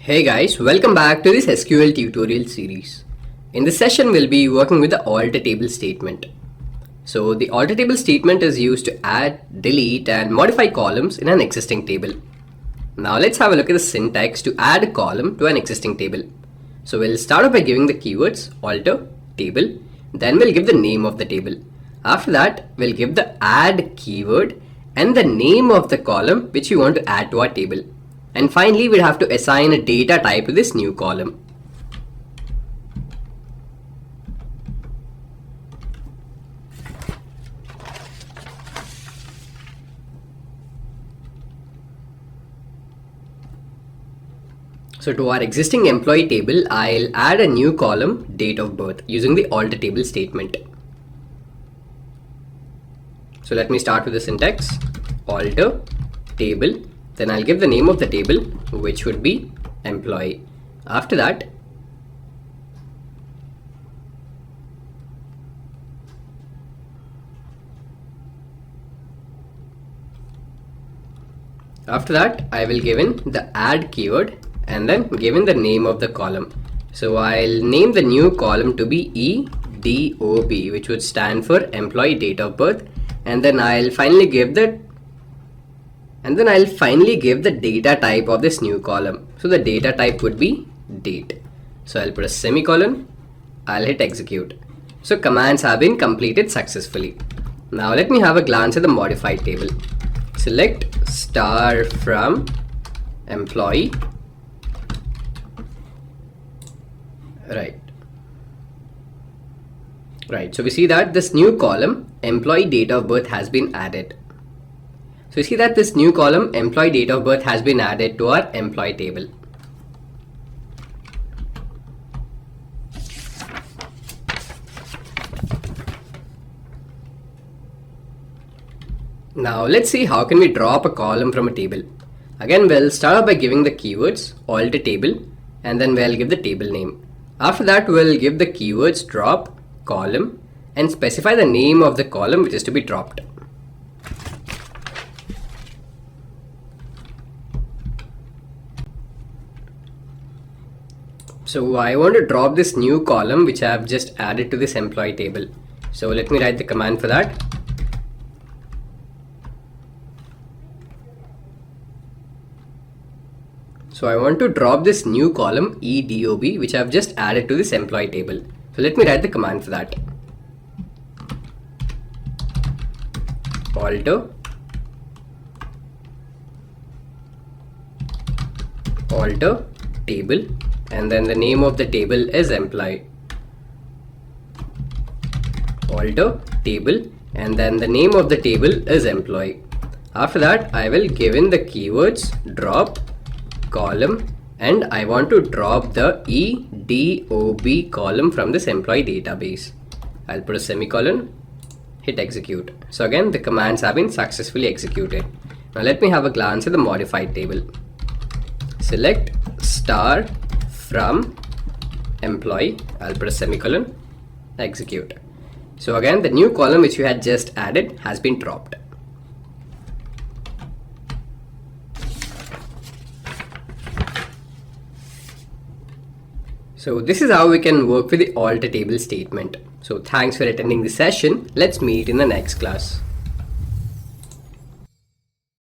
Hey guys, welcome back to this SQL tutorial series. In this session, we'll be working with the alter table statement. So the alter table statement is used to add, delete and modify columns in an existing table. Now let's have a look at the syntax to add a column to an existing table. So we'll start off by giving the keywords alter table, then we'll give the name of the table. After that, we'll give the add keyword and the name of the column which we want to add to our table. And finally, we'll have to assign a data type to this new column. So to our existing employee table, I'll add a new column, date of birth, using the alter table statement. So let me start with the syntax, alter table. Then I'll give the name of the table, which would be employee. After that, I will give in the add keyword and then give in the name of the column. So I'll name the new column to be EDOB, which would stand for employee date of birth, and then I'll finally give the data type of this new column. So the data type would be date. So I'll put a semicolon, I'll hit execute. So commands have been completed successfully. Now let me have a glance at the modified table. Select star from employee. Right. So we see that this new column, employee date of birth, has been added. So you see that this new column, employee date of birth, has been added to our employee table. Now let's see how can we drop a column from a table. Again, we'll start off by giving the keywords alter table and then we'll give the table name. After that, we'll give the keywords drop column and specify the name of the column which is to be dropped. So I want to drop this new column which I have just added to this employee table. So let me write the command for that. So I want to drop this new column EDOB which I have just added to this employee table. So let me write the command for that. Alter table, and then the name of the table is employee. Alter table, and then the name of the table is employee. After that, I will give in the keywords drop column, and I want to drop the EDOB column from this employee database. I'll put a semicolon, hit execute. So again, the commands have been successfully executed. Now let me have a glance at the modified table. Select star from employee, I'll put a semicolon, execute. So again, the new column which we had just added has been dropped. So this is how we can work with the alter table statement. So thanks for attending the session. Let's meet in the next class.